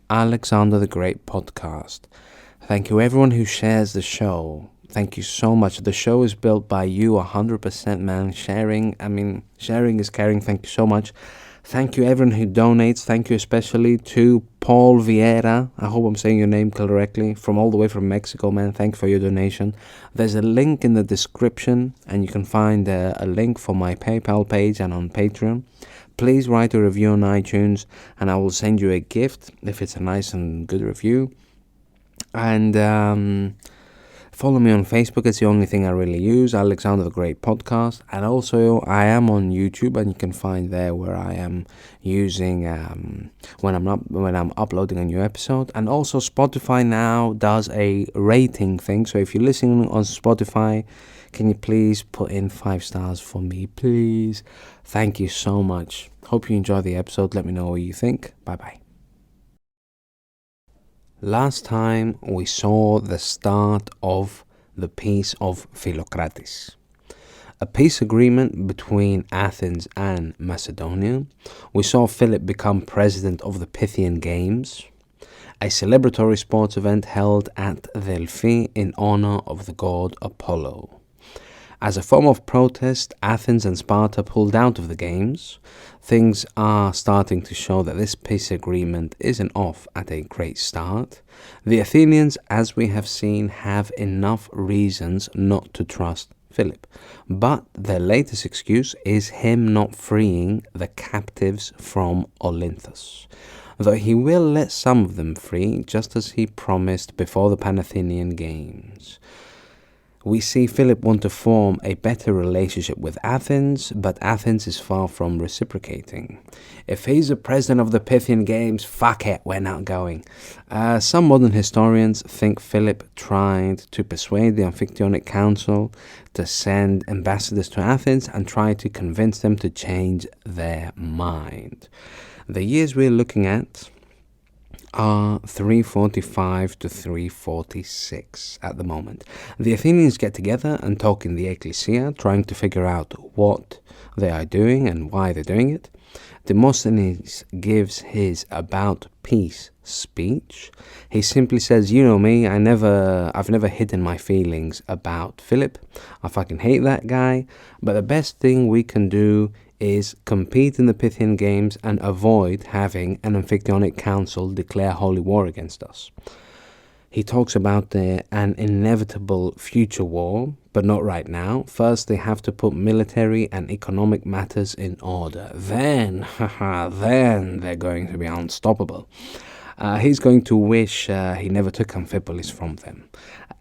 Alexander the Great podcast. Thank you everyone who shares the show. Thank you so much. The show is built by you 100%, man. Sharing is caring. Thank you so much. Thank you everyone who donates. Thank you especially to Paul Vieira. I hope I'm saying your name correctly. From all the way from Mexico, man. Thank you for your donation. There's a link in the description and you can find a link for my PayPal page and on Patreon. Please write a review on iTunes and I will send you a gift if it's a nice and good review. And follow me on Facebook. It's the only thing I really use, Alexander the Great podcast. And also I am on YouTube and you can find there where I am using when I'm uploading a new episode. And also Spotify now does a rating thing. So if you're listening on Spotify, can you please put in 5 stars for me, please? Thank you so much. Hope you enjoy the episode. Let me know what you think. Bye-bye. Last time we saw the start of the Peace of Philocrates, a peace agreement between Athens and Macedonia. We saw Phillip become president of the Pythian Games, a celebratory sports event held at Delphi in honor of the god Apollo. As a form of protest, Athens and Sparta pulled out of the games. Things are starting to show that this peace agreement isn't off at a great start. The Athenians, as we have seen, have enough reasons not to trust Philip. But their latest excuse is him not freeing the captives from Olynthus, though he will let some of them free, just as he promised before the Pan-Athenian Games. We see Philip want to form a better relationship with Athens, but Athens is far from reciprocating. If he's the president of the Pythian Games, fuck it, we're not going. Some modern historians think Philip tried to persuade the Amphictyonic Council to send ambassadors to Athens and try to convince them to change their mind. The years we're looking at are 345 to 346 at the moment. The Athenians get together and talk in the Ecclesia, trying to figure out what they are doing and why they're doing it. Demosthenes gives his about peace speech. He simply says, you know me, I've never hidden my feelings about Philip. I fucking hate that guy. But the best thing we can do is compete in the Pythian Games and avoid having an Amphictyonic Council declare holy war against us. He talks about an inevitable future war, but not right now. First, they have to put military and economic matters in order. Then they're going to be unstoppable. He's going to wish he never took Amphipolis from them.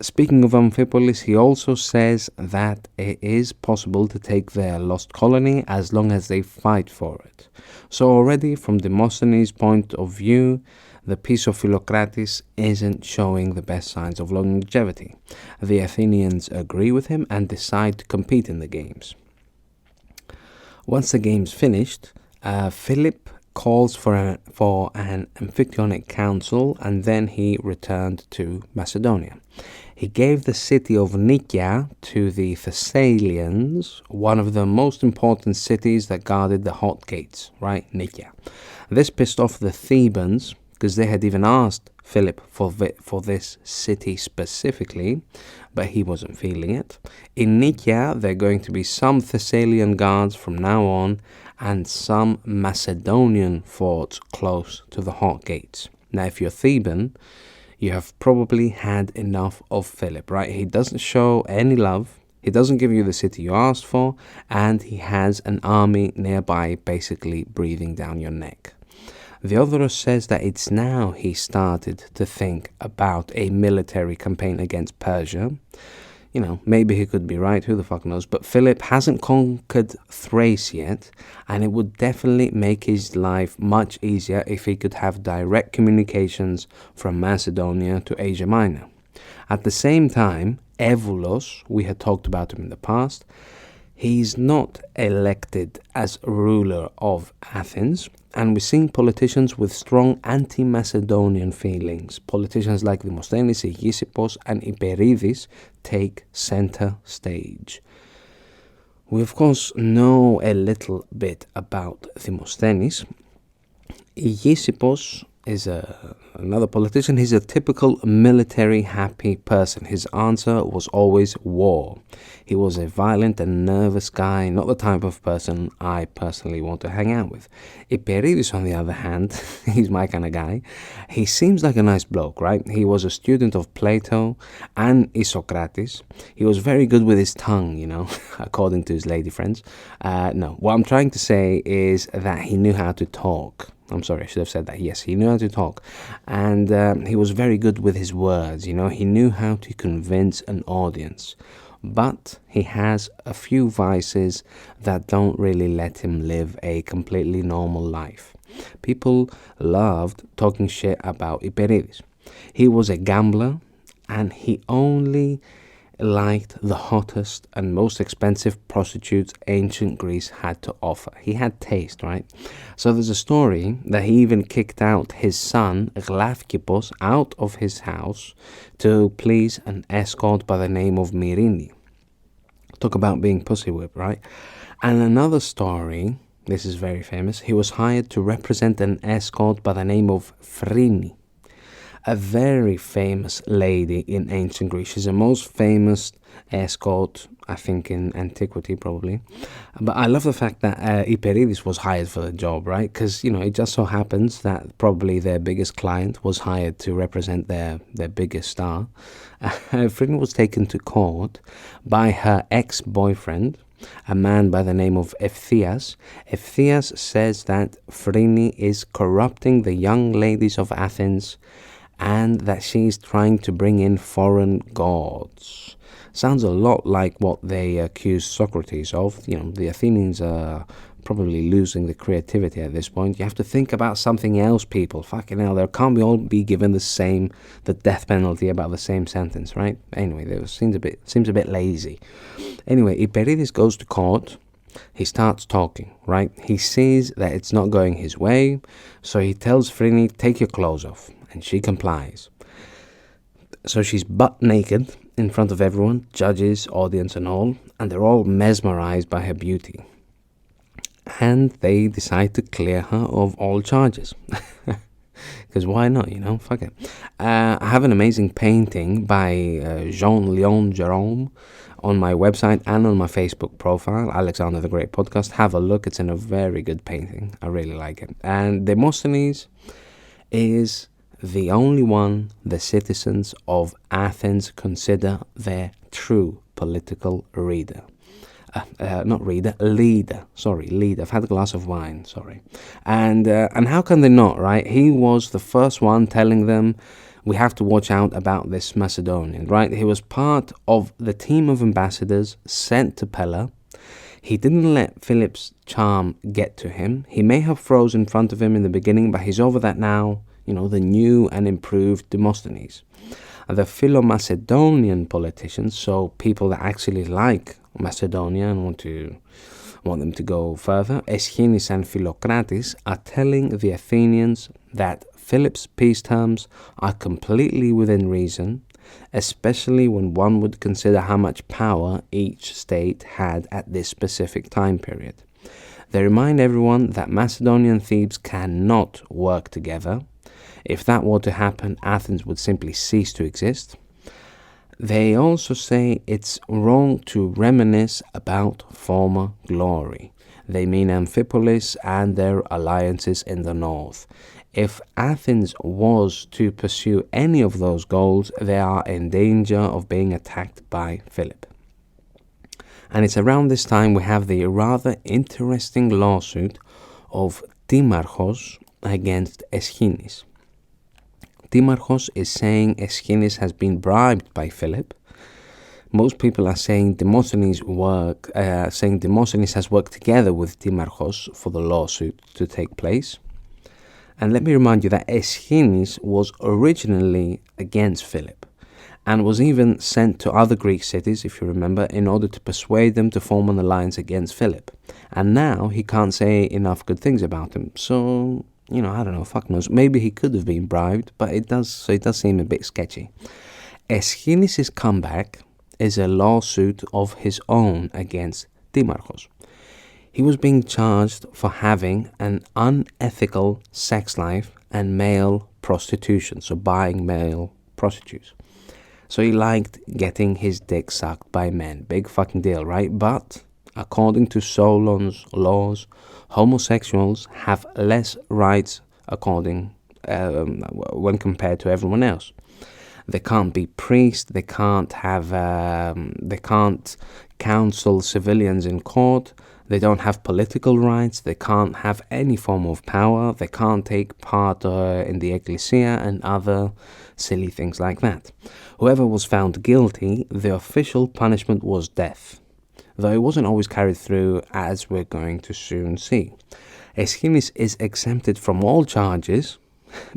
Speaking of Amphipolis, he also says that it is possible to take their lost colony as long as they fight for it. So already, from Demosthenes' point of view, the peace of Philocrates isn't showing the best signs of longevity. The Athenians agree with him and decide to compete in the games. Once the games finished, Philip calls for an Amphictyonic Council, and then he returned to Macedonia. He gave the city of Nikia to the Thessalians, one of the most important cities that guarded the hot gates, right? Nikia. This pissed off the Thebans, because they had even asked Philip for this city specifically, but he wasn't feeling it. In Nikia, there are going to be some Thessalian guards from now on, and some Macedonian forts close to the hot gates. Now, if you're Theban, you have probably had enough of Philip, right? He doesn't show any love, he doesn't give you the city you asked for, and he has an army nearby basically breathing down your neck. Theodorus says that it's now he started to think about a military campaign against Persia. You know, maybe he could be right, who the fuck knows, but Philip hasn't conquered Thrace yet, and it would definitely make his life much easier if he could have direct communications from Macedonia to Asia Minor. At the same time, Evulos, we had talked about him in the past, he's not elected as ruler of Athens, and we're seeing politicians with strong anti-Macedonian feelings. Politicians like Demosthenes, Aegisipos, and Hyperidis take center stage. We of course know a little bit about Demosthenes. Aegisipos is another politician. He's a typical military happy person. His answer was always war. He was a violent and nervous guy, not the type of person I personally want to hang out with. Hyperidis, on the other hand, he's my kind of guy. He seems like a nice bloke, right? He was a student of Plato and Isocrates. He was very good with his tongue, according to his lady friends. No, what I'm trying to say is that he knew how to talk. I'm sorry, I should have said that. Yes, he knew how to talk. And he was very good with his words, He knew how to convince an audience. But he has a few vices that don't really let him live a completely normal life. People loved talking shit about Hyperidis. He was a gambler, and he only liked the hottest and most expensive prostitutes ancient Greece had to offer. He had taste, right? So there's a story that he even kicked out his son Voukefalas out of his house to please an escort by the name of Myrrhine. Talk about being pussy whipped, right? And another story, this is very famous, he was hired to represent an escort by the name of Phryne, a very famous lady in ancient Greece. She's the most famous escort, I think, in antiquity, probably. But I love the fact that Hyperidis was hired for the job, right? Because, it just so happens that probably their biggest client was hired to represent their biggest star. Phryne was taken to court by her ex-boyfriend, a man by the name of Efthias. Efthias says that Phryne is corrupting the young ladies of Athens and that she's trying to bring in foreign gods. Sounds a lot like what they accused Socrates of. The Athenians are probably losing the creativity at this point. You have to think about something else, people. Fucking hell, there can't all be given the death penalty about the same sentence, right? Anyway, it seems a bit lazy. Anyway, Hyperidis goes to court. He starts talking, right? He sees that it's not going his way, so he tells Phryne, take your clothes off, and she complies. So she's butt naked in front of everyone, judges, audience and all, and they're all mesmerized by her beauty. And they decide to clear her of all charges. Because why not, fuck it. I have an amazing painting by Jean-Léon Jerome on my website and on my Facebook profile, Alexander the Great Podcast. Have a look. It's in a very good painting. I really like it. And Demosthenes is the only one the citizens of Athens consider their true political leader. Leader. I've had a glass of wine, sorry. And how can they not, right? He was the first one telling them, we have to watch out about this Macedonian, right? He was part of the team of ambassadors sent to Pella. He didn't let Philip's charm get to him. He may have froze in front of him in the beginning, but he's over that now. The new and improved Demosthenes. The Philo-Macedonian politicians, so people that actually like Macedonia and want them to go further, Aeschines and Philocrates, are telling the Athenians that Philip's peace terms are completely within reason, especially when one would consider how much power each state had at this specific time period. They remind everyone that Macedonia and Thebes cannot work together. If that were to happen, Athens would simply cease to exist. They also say it's wrong to reminisce about former glory. They mean Amphipolis and their alliances in the north. If Athens was to pursue any of those goals, they are in danger of being attacked by Philip. And it's around this time we have the rather interesting lawsuit of Timarchos against Aeschines. Timarchos is saying Aeschines has been bribed by Philip. Most people are saying Demosthenes has worked together with Timarchos for the lawsuit to take place. And let me remind you that Aeschines was originally against Philip and was even sent to other Greek cities, if you remember, in order to persuade them to form an alliance against Philip. And now he can't say enough good things about him. So, I don't know, fuck knows. Maybe he could have been bribed, but it does seem a bit sketchy. Aeschines' comeback is a lawsuit of his own against Timarchos. He was being charged for having an unethical sex life and male prostitution, so buying male prostitutes. So he liked getting his dick sucked by men. Big fucking deal, right? But according to Solon's laws, homosexuals have less rights when compared to everyone else. They can't be priests. They can't counsel civilians in court. They don't have political rights. They can't have any form of power. They can't take part in the ecclesia and other silly things like that. Whoever was found guilty, the official punishment was death, though it wasn't always carried through, as we're going to soon see. Aeschines is exempted from all charges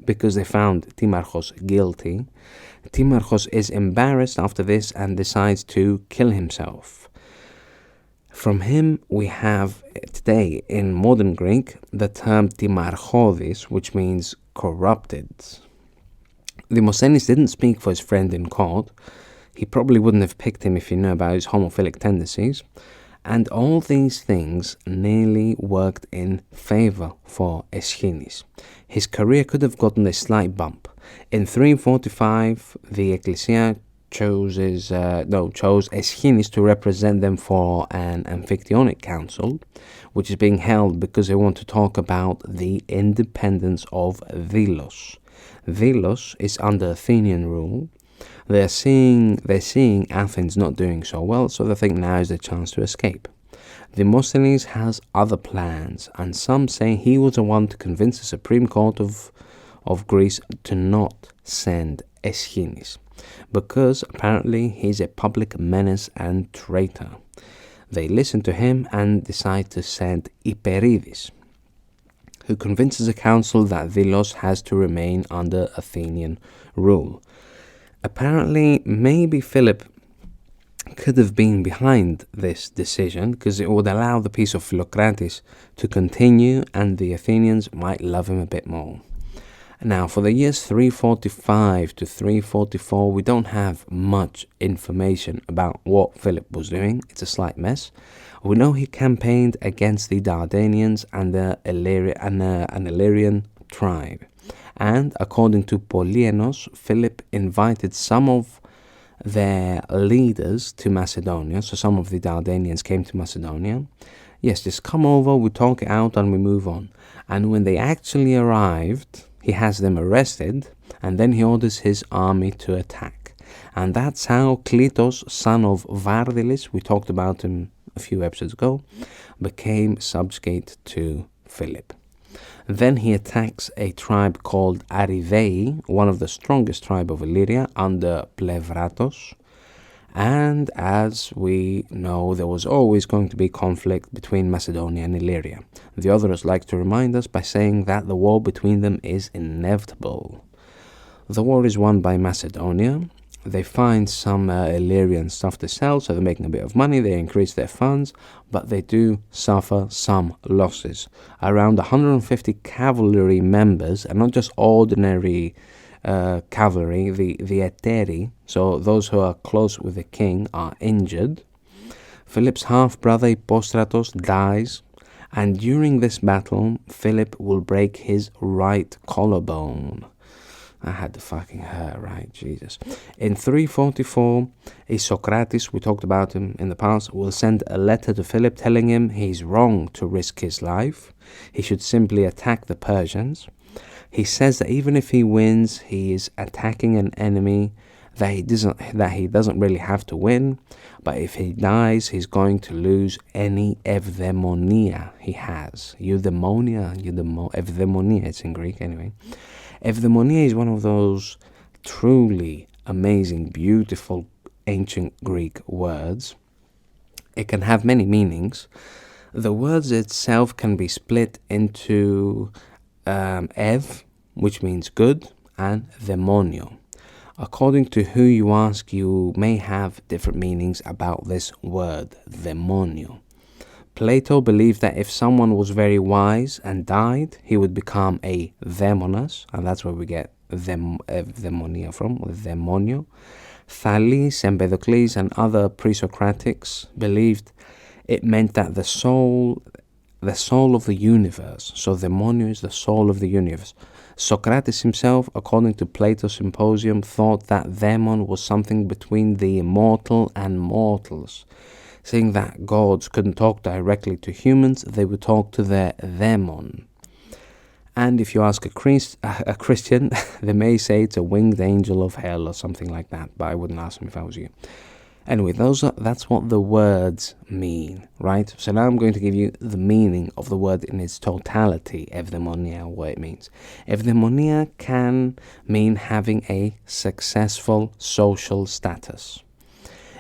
because they found Timarchos guilty. Timarchos is embarrassed after this and decides to kill himself. From him we have today in modern Greek the term timarchodis, which means corrupted. Demosthenes didn't speak for his friend in court. He probably wouldn't have picked him if he knew about his homophilic tendencies. And all these things nearly worked in favor for Aeschines. His career could have gotten a slight bump. In 345, the Ecclesia chose Aeschines to represent them for an Amphictyonic council, which is being held because they want to talk about the independence of Delos. Delos is under Athenian rule. They're seeing Athens not doing so well, so they think now is the chance to escape. Demosthenes has other plans, and some say he was the one to convince the Supreme Court of Greece to not send Aeschines, because apparently he's a public menace and traitor. They listen to him and decide to send Hyperides, who convinces the council that Delos has to remain under Athenian rule. Apparently, maybe Philip could have been behind this decision because it would allow the peace of Philocrates to continue and the Athenians might love him a bit more. Now, for the years 345 to 344, we don't have much information about what Philip was doing. It's a slight mess. We know he campaigned against the Dardanians and an Illirian tribe. And according to Polyenos, Philip invited some of their leaders to Macedonia. So some of the Dardanians came to Macedonia. Yes, just come over, we talk it out and we move on. And when they actually arrived, he has them arrested and then he orders his army to attack. And that's how Cletos, son of Vardilis, we talked about him a few episodes ago, became subjugate to Philip. Then he attacks a tribe called Arivei, one of the strongest tribes of Illyria, under Plevratos. And as we know, there was always going to be conflict between Macedonia and Illyria. The authors like to remind us by saying that the war between them is inevitable. The war is won by Macedonia. They find some Illyrian stuff to sell, so they're making a bit of money, they increase their funds, but they do suffer some losses. Around 150 cavalry members, and not just ordinary cavalry, the eteri, so those who are close with the king, are injured. Philip's half-brother Hippostratos dies, and during this battle, Philip will break his right collarbone. I had to fucking hurt, right? Jesus. In 344, Isocrates, we talked about him in the past, will send a letter to Philip telling him he's wrong to risk his life. He should simply attack the Persians. He says that even if he wins, he is attacking an enemy that he doesn't really have to win. But if he dies, he's going to lose any evdaimonia he has. Evdaimonia, it's in Greek anyway. Evdaimonia is one of those truly amazing, beautiful, ancient Greek words. It can have many meanings. The words itself can be split into ev, which means good, and demonio. According to who you ask, you may have different meanings about this word, demonio. Plato believed that if someone was very wise and died, he would become a demonas, and that's where we get demonia from, or demonio. Thales, Empedocles, and other pre-Socratics believed it meant that the soul of the universe, so demonio is the soul of the universe. Socrates himself, according to Plato's Symposium, thought that daemon was something between the immortal and mortals. Saying that gods couldn't talk directly to humans, they would talk to their daemon. And if you ask a Christian, they may say it's a winged angel of hell or something like that, but I wouldn't ask them if I was you. Anyway, that's what the words mean, right? So now I'm going to give you the meaning of the word in its totality, evdaimonia, what it means. Evdaimonia can mean having a successful social status.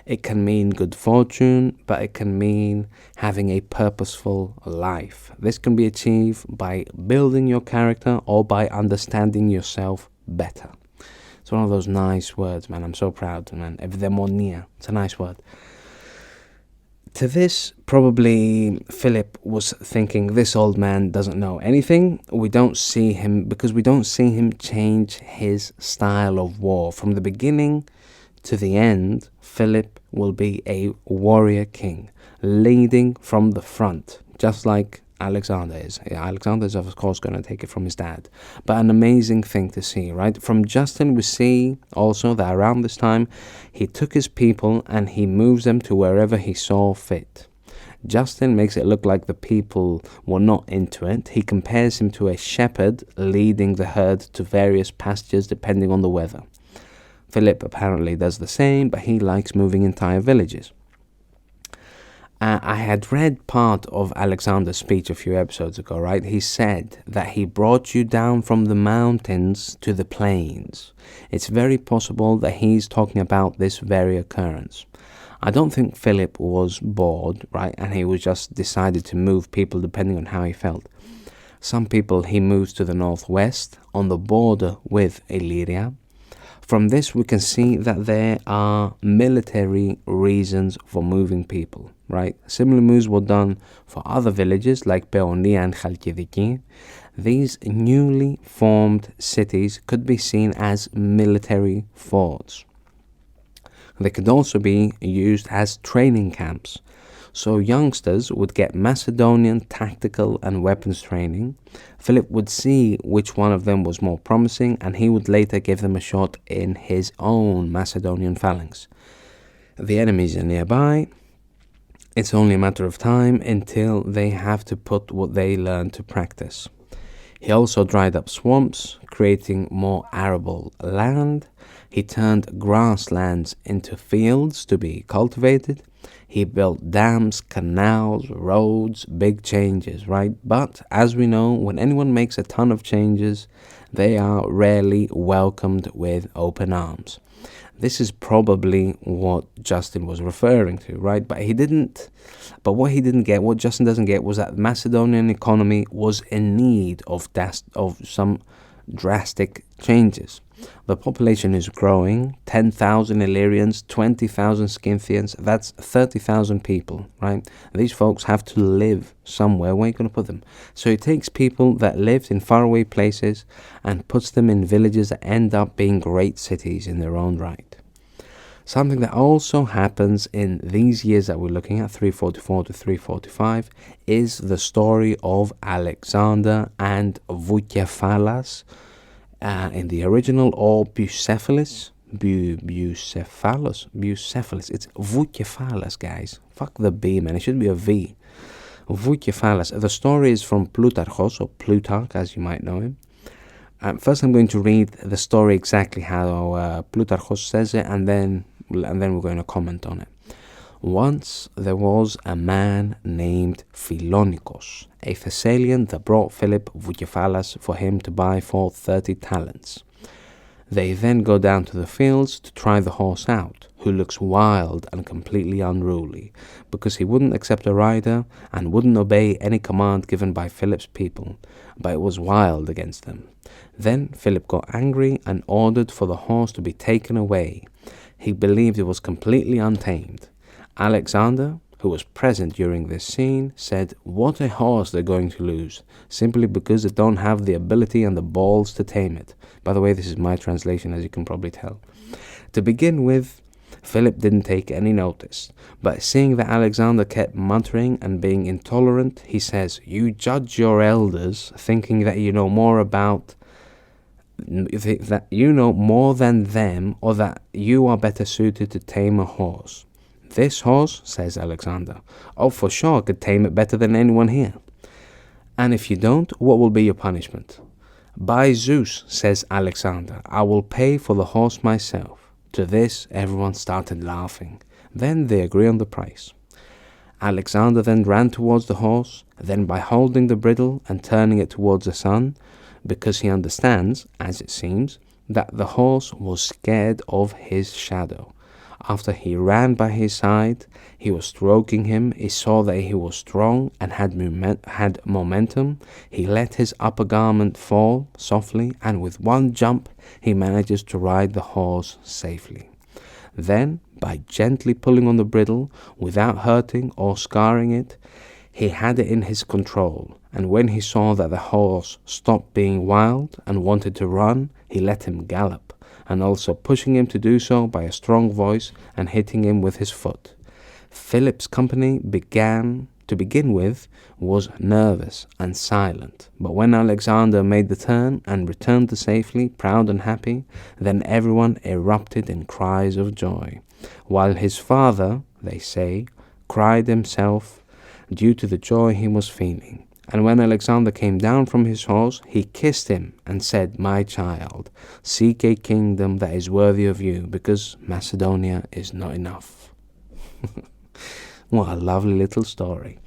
It can mean good fortune, but it can mean having a purposeful life. This can be achieved by building your character or by understanding yourself better. It's one of those nice words, man. I'm so proud, man. Evdaimonia. It's a nice word. To this, probably Philip was thinking, this old man doesn't know anything. We don't see him change his style of war. From the beginning to the end, Philip will be a warrior king, leading from the front, just like Alexander is. Alexander is, of course, going to take it from his dad. But an amazing thing to see, right? From Justin, we see also that around this time, he took his people and he moves them to wherever he saw fit. Justin makes it look like the people were not into it. He compares him to a shepherd leading the herd to various pastures depending on the weather. Philip apparently does the same, but he likes moving entire villages. I had read part of Alexander's speech a few episodes ago, right? He said that he brought you down from the mountains to the plains. It's very possible that he's talking about this very occurrence. I don't think Philip was bored, right? And he was just decided to move people depending on how he felt. Some people he moves to the northwest on the border with Illyria. From this, we can see that there are military reasons for moving people, right? Similar moves were done for other villages like Paeonia and Chalkidiki. These newly formed cities could be seen as military forts. They could also be used as training camps. So youngsters would get Macedonian tactical and weapons training. Philip would see which one of them was more promising, and he would later give them a shot in his own Macedonian phalanx. The enemies are nearby. It's only a matter of time until they have to put what they learned to practice. He also dried up swamps, creating more arable land. He turned grasslands into fields to be cultivated. He built dams, canals, roads, big changes, right? But as we know, when anyone makes a ton of changes, they are rarely welcomed with open arms. This is probably what Justin was referring to, right? But what Justin doesn't get was that the Macedonian economy was in need of some drastic changes. The population is growing, 10,000 Illyrians, 20,000 Scythians, that's 30,000 people, right? These folks have to live somewhere. Where are you going to put them? So he takes people that lived in faraway places and puts them in villages that end up being great cities in their own right. Something that also happens in these years that we're looking at, 344 to 345, is the story of Alexander and Voukefalas, in the original, or Bucephalus. Bucephalus. It's Voukefalas, guys. Fuck the B, man. It should be a V. Voukefalas. The story is from Plutarchos, or Plutarch, as you might know him. First, I'm going to read the story exactly how Plutarchos says it, and then we're going to comment on it. Once there was a man named Philonikos, a Thessalian, that brought Philip Voukefalas for him to buy for 30 talents. They then go down to the fields to try the horse out, who looks wild and completely unruly, because he wouldn't accept a rider and wouldn't obey any command given by Philip's people, but it was wild against them. Then Philip got angry and ordered for the horse to be taken away. He believed it was completely untamed. Alexander, who was present during this scene, said, "What a horse they're going to lose, simply because they don't have the ability and the balls to tame it." By the way, this is my translation, as you can probably tell. To begin with, Philip didn't take any notice, but seeing that Alexander kept muttering and being intolerant, he says, "You judge your elders, thinking that you know more about that you know more than them, or that you are better suited to tame a horse. This horse, says Alexander. Oh, for sure, I could tame it better than anyone here. And if you don't, what will be your punishment? By Zeus, says Alexander, I will pay for the horse myself. To this, everyone started laughing. Then they agree on the price. Alexander then ran towards the horse, then by holding the bridle and turning it towards the sun, because he understands, as it seems, that the horse was scared of his shadow. After he ran by his side, he was stroking him, he saw that he was strong and had momentum. He let his upper garment fall softly, and with one jump he manages to ride the horse safely. Then, by gently pulling on the bridle, without hurting or scarring it, he had it in his control, and when he saw that the horse stopped being wild and wanted to run, he let him gallop, and also pushing him to do so by a strong voice and hitting him with his foot. Philip's company to begin with, was nervous and silent, but when Alexander made the turn and returned safely, proud and happy, then everyone erupted in cries of joy, while his father, they say, cried himself due to the joy he was feeling. And when Alexander came down from his horse, he kissed him and said, My child, seek a kingdom that is worthy of you, because Macedonia is not enough. What a lovely little story.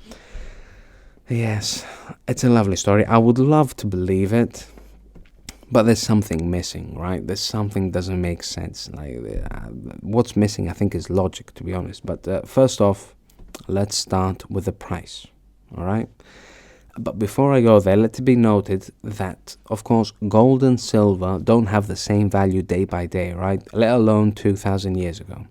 Yes, it's a lovely story. I would love to believe it, but there's something missing, right? There's something doesn't make sense. What's missing, I think, is logic, to be honest. But first off, let's start with the price, all right? But before I go there, let it be noted that, of course, gold and silver don't have the same value day by day, right? Let alone 2,000 years ago.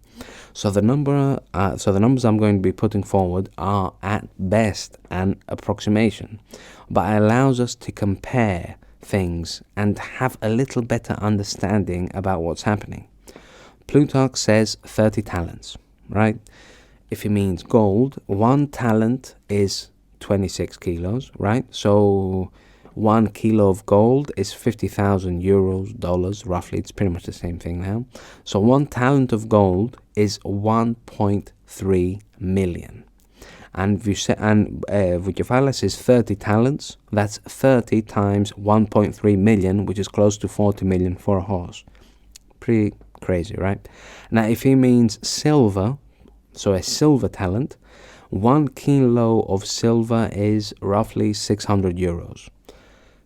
So the numbers I'm going to be putting forward are at best an approximation, but it allows us to compare things and have a little better understanding about what's happening. Plutarch says 30 talents, right? If it means gold, 1 talent is 26 kilos, right? So 1 kilo of gold is 50,000 euros, dollars, roughly. It's pretty much the same thing now. So 1 talent of gold is 1.3 million. And Voukefalas is 30 talents. That's 30 times 1.3 million, which is close to 40 million for a horse. Pretty crazy, right? Now, if he means silver, so a silver talent, 1 kilo of silver is roughly 600 euros.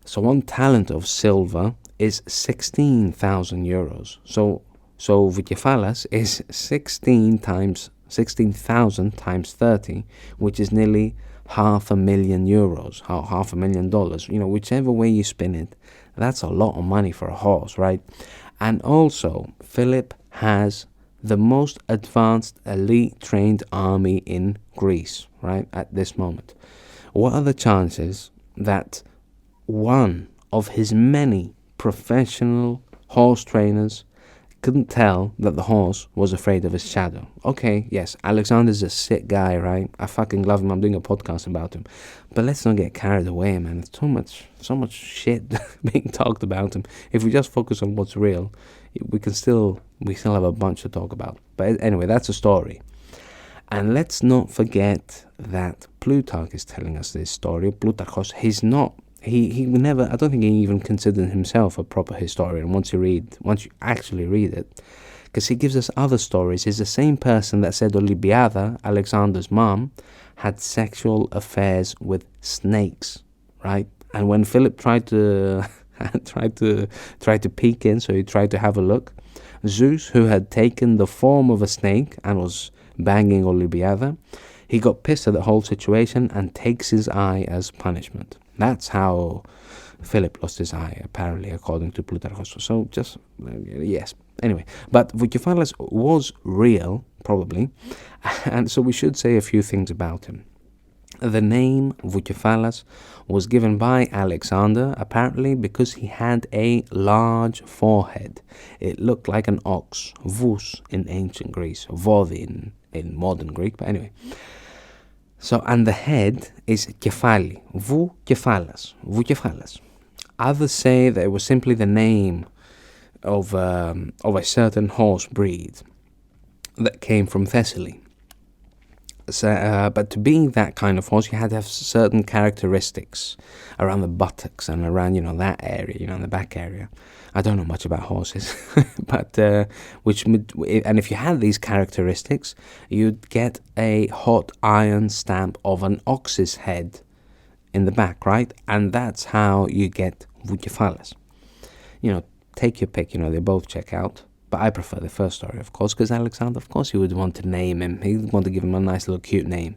So 1 talent of silver is 16,000 euros. So Voukefalas is 16,000 times 30, which is nearly €500,000, $500,000. You know, whichever way you spin it, that's a lot of money for a horse, right? And also, Philip has the most advanced, elite trained army in Greece, right, at this moment. What are the chances that one of his many professional horse trainers couldn't tell that the horse was afraid of his shadow? Okay, yes, Alexander's a sick guy, right? I fucking love him. I'm doing a podcast about him. But let's not get carried away, man. There's so much shit being talked about him. If we just focus on what's real, we still have a bunch to talk about. But anyway, that's a story. And let's not forget that Plutarch is telling us this story. Plutarchos, he never, I don't think he even considered himself a proper historian once you actually read it, because he gives us other stories. He's the same person that said Olympiada, Alexander's mom, had sexual affairs with snakes, right? And when Philip tried to peek in, so he tried to have a look, Zeus, who had taken the form of a snake and was banging Olympiada, he got pissed at the whole situation and takes his eye as punishment. That's how Philip lost his eye, apparently, according to Plutarchos. So just, yes. Anyway, but Voukefalas was real, probably, and so we should say a few things about him. The name Voukefalas was given by Alexander, apparently, because he had a large forehead. It looked like an ox, vous in ancient Greece, vodi in modern Greek, but anyway. So, and the head is kefali, Voukefalas. Others say that it was simply the name of a certain horse breed that came from Thessaly. So, but to be that kind of horse, you had to have certain characteristics around the buttocks and around, that area, the back area. I don't know much about horses, but and if you had these characteristics, you'd get a hot iron stamp of an ox's head in the back, right? And that's how you get Voukefalas. Take your pick, they both check out. But I prefer the first story, of course, because Alexander, of course, he would want to name him. He would want to give him a nice little cute name.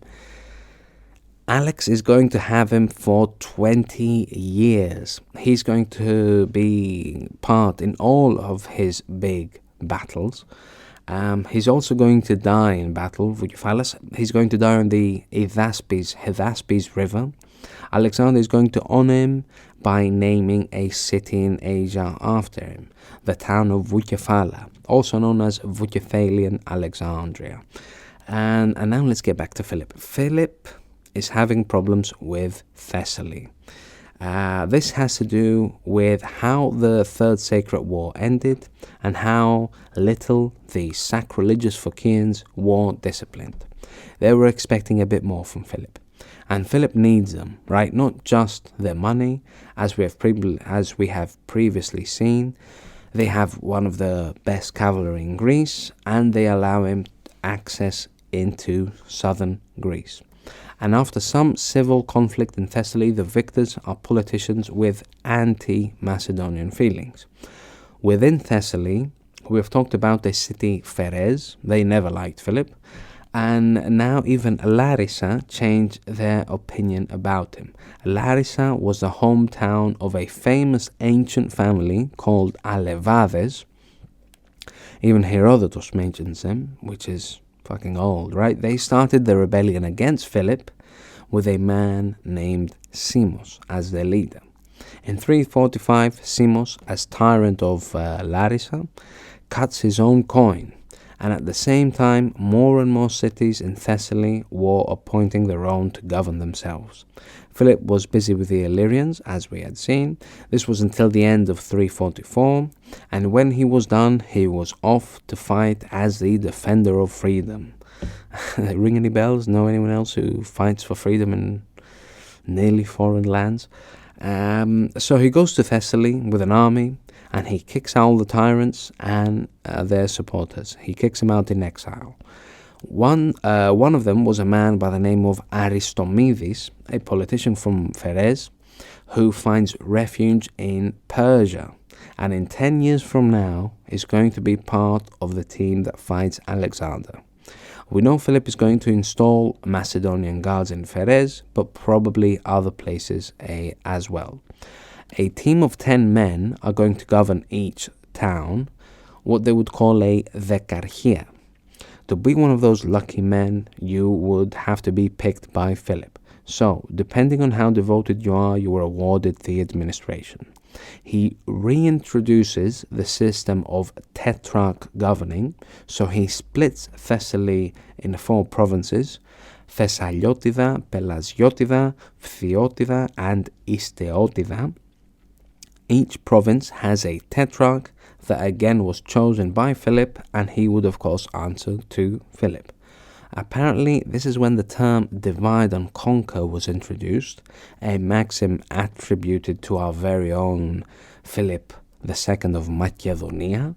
Alex is going to have him for 20 years. He's going to be part in all of his big battles. He's also going to die in battle, Voukefalas. He's going to die on the Hydaspes River. Alexander is going to honor him by naming a city in Asia after him, the town of Voukefalas, also known as Voucephalian Alexandria. And now let's get back to Philip. Philip is having problems with Thessaly. This has to do with how the Third Sacred War ended and how little the sacrilegious Phocaeans were disciplined. They were expecting a bit more from Philip. And Philip needs them, right? Not just their money, as we have previously seen. They have one of the best cavalry in Greece, and they allow him access into southern Greece. And after some civil conflict in Thessaly, the victors are politicians with anti-Macedonian feelings. Within Thessaly, we have talked about the city Pheres. They never liked Philip. And now even Larissa changed their opinion about him. Larissa was the hometown of a famous ancient family called Alevades. Even Herodotus mentions them, which is fucking old, right? They started the rebellion against Philip with a man named Simos as their leader. In 345, Simos, as tyrant of Larissa, cuts his own coin. And at the same time, more and more cities in Thessaly were appointing their own to govern themselves. Philip was busy with the Illyrians, as we had seen. This was until the end of 344, and when he was done, he was off to fight as the defender of freedom. Ring any bells? Know anyone else who fights for freedom in nearly foreign lands? So he goes to Thessaly with an army, and he kicks out all the tyrants and their supporters. He kicks them out in exile. One of them was a man by the name of Aristomedes, a politician from Pheres, who finds refuge in Persia, and in 10 years from now is going to be part of the team that fights Alexander. We know Philip is going to install Macedonian guards in Pheres, but probably other places as well. A team of 10 men are going to govern each town, what they would call a dekarchia. To be one of those lucky men, you would have to be picked by Philip. So, depending on how devoted you are awarded the administration. He reintroduces the system of tetrarch governing, so he splits Thessaly in 4 provinces: Thessaliotida, Pelasiotida, Phthiotida, and Isteotida. Each province has a tetrarch that again was chosen by Philip, and he would of course answer to Philip. Apparently, this is when the term divide and conquer was introduced, a maxim attributed to our very own Philip II of Macedonia.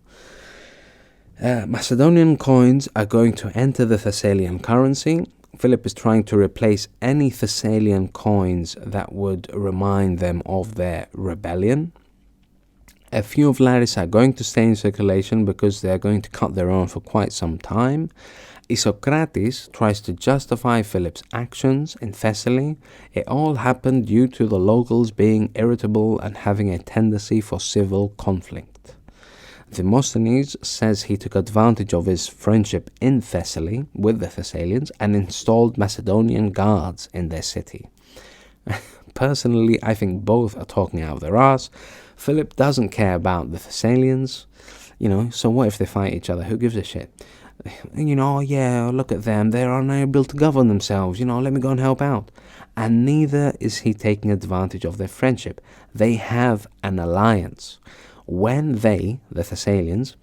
Macedonian coins are going to enter the Thessalian currency. Philip is trying to replace any Thessalian coins that would remind them of their rebellion. A few of Larissa are going to stay in circulation because they are going to cut their own for quite some time. Isocrates tries to justify Philip's actions in Thessaly. It all happened due to the locals being irritable and having a tendency for civil conflict. Demosthenes says he took advantage of his friendship in Thessaly with the Thessalians and installed Macedonian guards in their city. Personally, I think both are talking out of their arse. Philip doesn't care about the Thessalians, so what if they fight each other? Who gives a shit? Yeah, look at them, they're unable to govern themselves, let me go and help out. And neither is he taking advantage of their friendship. They have an alliance. When they, the Thessalians,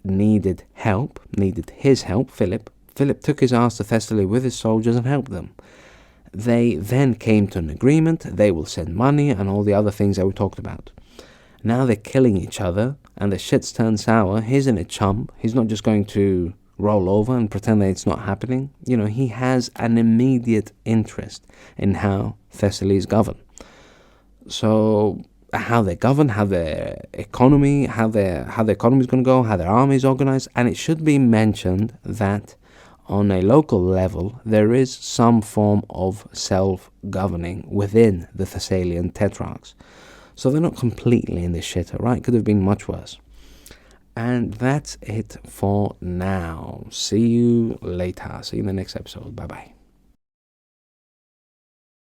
needed his help, Philip took his ass to Thessaly with his soldiers and helped them. They then came to an agreement. They will send money and all the other things that we talked about. Now they're killing each other and the shit's turned sour. He's in a chump. He's not just going to roll over and pretend that it's not happening. He has an immediate interest in how Thessaly is governed. So how they govern, how their economy, how the economy is going to go, how their army is organized. And it should be mentioned that on a local level, there is some form of self-governing within the Thessalian tetrarchs. So they're not completely in this shit, right? Could have been much worse. And that's it for now. See you later. See you in the next episode. Bye-bye.